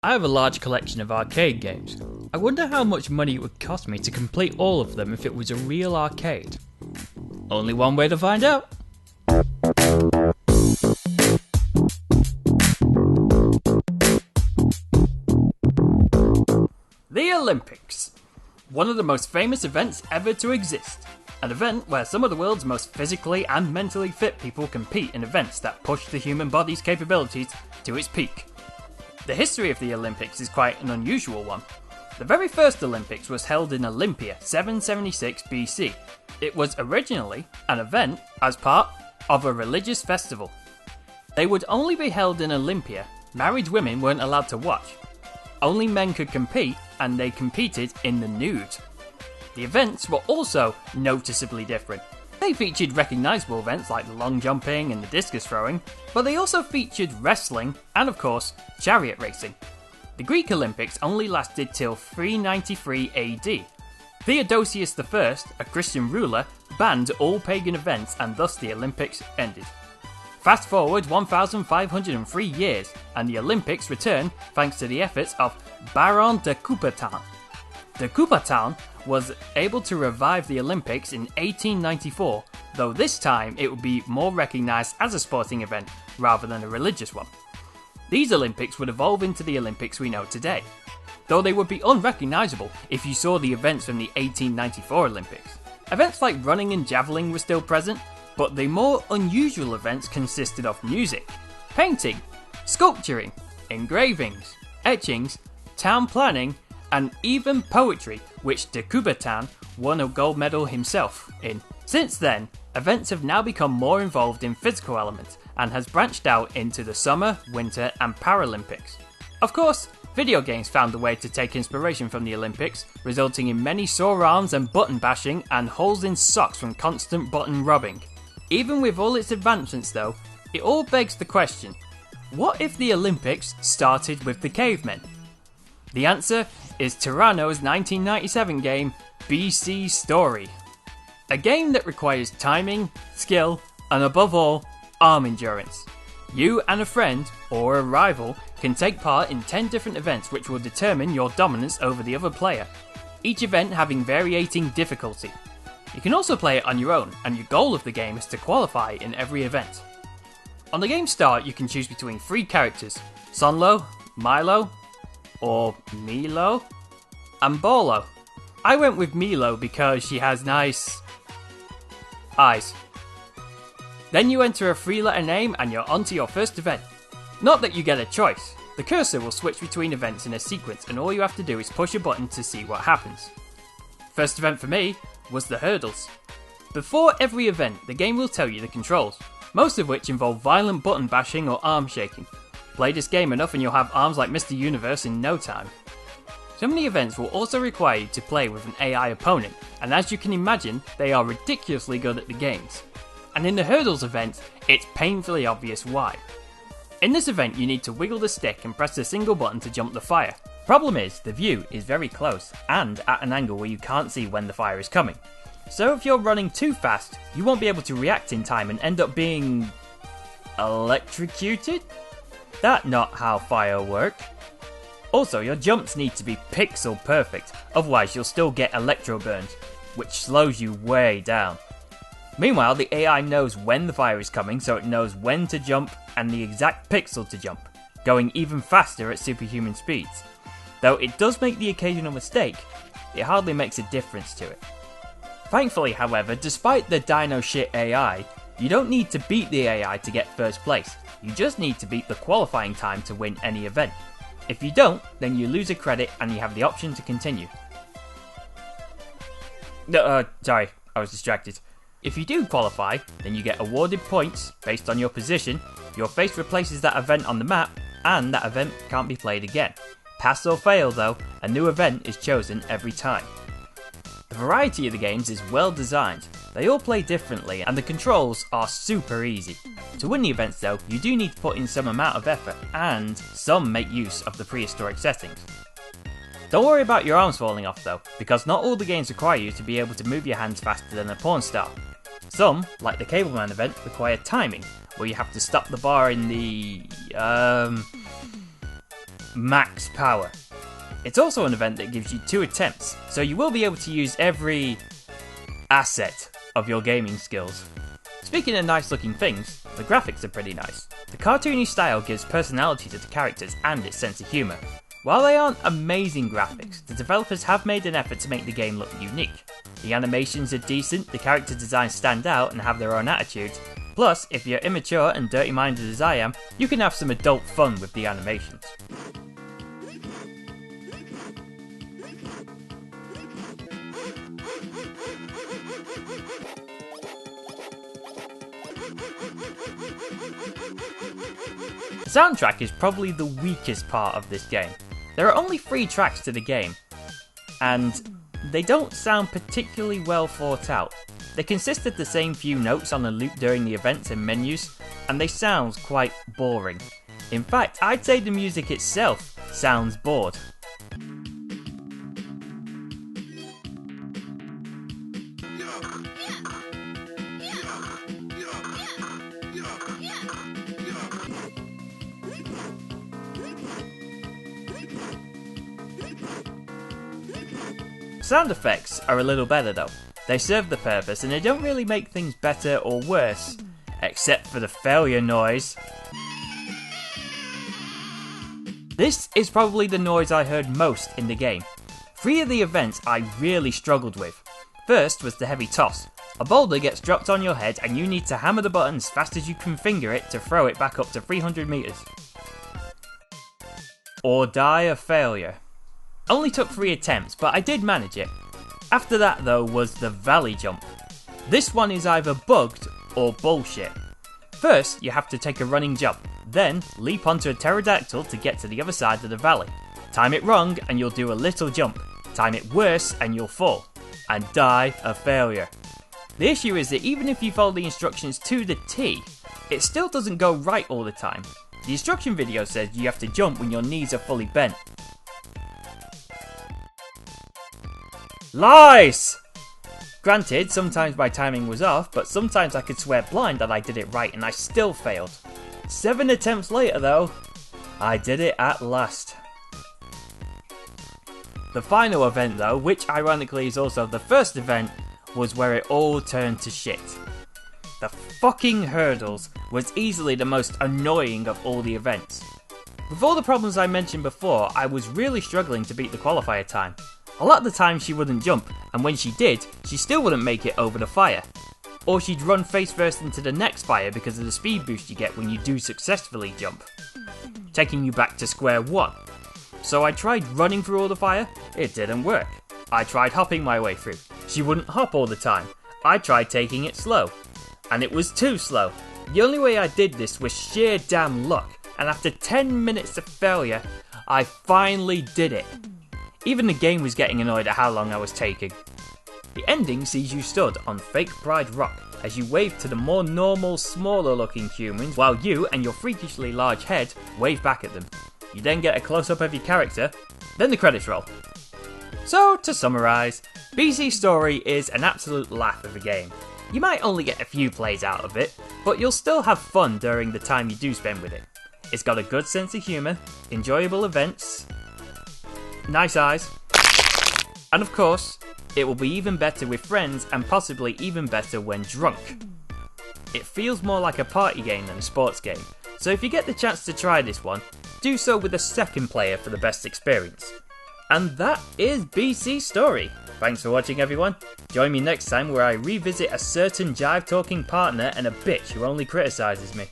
I have a large collection of arcade games. I wonder how much money it would cost me to complete all of them if it was a real arcade. Only one way to find out. The Olympics. One of the most famous events ever to exist. An event where some of the world's most physically and mentally fit people compete in events that push the human body's capabilities to its peak. The history of the Olympics is quite an unusual one. The very first Olympics was held in Olympia, 776 BC. It was originally an event as part of a religious festival. They would only be held in Olympia. Married women weren't allowed to watch. Only men could compete, and they competed in the nude. The events were also noticeably different. They featured recognisable events like the long jumping and the discus throwing, but they also featured wrestling and, of course, chariot racing. The Greek Olympics only lasted till 393 AD. Theodosius I, a Christian ruler, banned all pagan events, and thus the Olympics ended. Fast forward 1,503 years, and the Olympics returned thanks to the efforts of Baron de Coubertin. De Coubertin was able to revive the Olympics in 1894, though this time it would be more recognised as a sporting event rather than a religious one. These Olympics would evolve into the Olympics we know today, though they would be unrecognisable if you saw the events from the 1894 Olympics. Events like running and javelin were still present, but the more unusual events consisted of music, painting, sculpturing, engravings, etchings, town planning, and even poetry, which de Coubertin won a gold medal himself in. Since then, events have now become more involved in physical elements and has branched out into the summer, winter, and Paralympics. Of course, video games found a way to take inspiration from the Olympics, resulting in many sore arms and button bashing and holes in socks from constant button rubbing. Even with all its advancements though, it all begs the question, what if the Olympics started with the cavemen? The answer is Tyranno's 1997 game, BC Story. A game that requires timing, skill, and above all, arm endurance. You and a friend, or a rival, can take part in 10 different events which will determine your dominance over the other player, each event having varying difficulty. You can also play it on your own, and your goal of the game is to qualify in every event. On the game's start, you can choose between 3 characters, Sonlo, Milo, or Milo, and Bolo. I went with Milo because she has nice eyes. Then you enter a 3-letter name and you're onto your first event. Not that you get a choice. The cursor will switch between events in a sequence and all you have to do is push a button to see what happens. First event for me was the hurdles. Before every event, the game will tell you the controls, most of which involve violent button bashing or arm shaking. Play this game enough and you'll have arms like Mr. Universe in no time. Some of the events will also require you to play with an AI opponent, and as you can imagine, they are ridiculously good at the games. And in the hurdles event, it's painfully obvious why. In this event, you need to wiggle the stick and press a single button to jump the fire. Problem is, the view is very close, and at an angle where you can't see when the fire is coming. So if you're running too fast, you won't be able to react in time and end up being electrocuted? That's not how fire works. Also, your jumps need to be pixel perfect, otherwise you'll still get electro burns, which slows you way down. Meanwhile, the AI knows when the fire is coming, so it knows when to jump and the exact pixel to jump, going even faster at superhuman speeds. Though it does make the occasional mistake, it hardly makes a difference to it. Thankfully, however, despite the dino shit AI, you don't need to beat the AI to get first place. You just need to beat the qualifying time to win any event. If you don't, then you lose a credit and you have the option to continue. Sorry, I was distracted. If you do qualify, then you get awarded points based on your position, your face replaces that event on the map, and that event can't be played again. Pass or fail though, a new event is chosen every time. The variety of the games is well designed, they all play differently and the controls are super easy. To win the events though, you do need to put in some amount of effort, and some make use of the prehistoric settings. Don't worry about your arms falling off though, because not all the games require you to be able to move your hands faster than a porn star. Some, like the Caveman event, require timing, where you have to stop the bar in the max power. It's also an event that gives you 2 attempts, so you will be able to use every asset of your gaming skills. Speaking of nice looking things, the graphics are pretty nice. The cartoony style gives personality to the characters and its sense of humour. While they aren't amazing graphics, the developers have made an effort to make the game look unique. The animations are decent, the character designs stand out and have their own attitudes. Plus, if you're immature and dirty-minded as I am, you can have some adult fun with the animations. The soundtrack is probably the weakest part of this game. There are only 3 tracks to the game, and they don't sound particularly well thought out. They consist of the same few notes on a loop during the events and menus, and they sound quite boring. In fact, I'd say the music itself sounds bored. Sound effects are a little better though. They serve the purpose and they don't really make things better or worse, except for the failure noise. This is probably the noise I heard most in the game. 3 of the events I really struggled with. First was the heavy toss. A boulder gets dropped on your head and you need to hammer the button as fast as you can finger it to throw it back up to 300 meters. Or die of failure. Only took 3 attempts, but I did manage it. After that though was the valley jump. This one is either bugged or bullshit. First, you have to take a running jump, then leap onto a pterodactyl to get to the other side of the valley. Time it wrong and you'll do a little jump. Time it worse and you'll fall. And die of failure. The issue is that even if you follow the instructions to the T, it still doesn't go right all the time. The instruction video says you have to jump when your knees are fully bent. Lies! Granted, sometimes my timing was off, but sometimes I could swear blind that I did it right and I still failed. 7 attempts later though, I did it at last. The final event though, which ironically is also the first event, was where it all turned to shit. The fucking hurdles was easily the most annoying of all the events. With all the problems I mentioned before, I was really struggling to beat the qualifier time. A lot of the time she wouldn't jump, and when she did, she still wouldn't make it over the fire. Or she'd run face first into the next fire because of the speed boost you get when you do successfully jump, taking you back to square one. So I tried running through all the fire, it didn't work. I tried hopping my way through, she wouldn't hop all the time. I tried taking it slow, and it was too slow. The only way I did this was sheer damn luck, and after 10 minutes of failure, I finally did it. Even the game was getting annoyed at how long I was taking. The ending sees you stood on Fake Pride Rock as you wave to the more normal, smaller looking humans while you and your freakishly large head wave back at them. You then get a close up of your character, then the credits roll. So, to summarise, BC Story is an absolute laugh of a game. You might only get a few plays out of it, but you'll still have fun during the time you do spend with it. It's got a good sense of humour, enjoyable events, nice eyes, and of course, it will be even better with friends and possibly even better when drunk. It feels more like a party game than a sports game, so if you get the chance to try this one, do so with a second player for the best experience. And that is BC Story. Thanks for watching everyone. Join me next time where I revisit a certain jive talking partner and a bitch who only criticises me.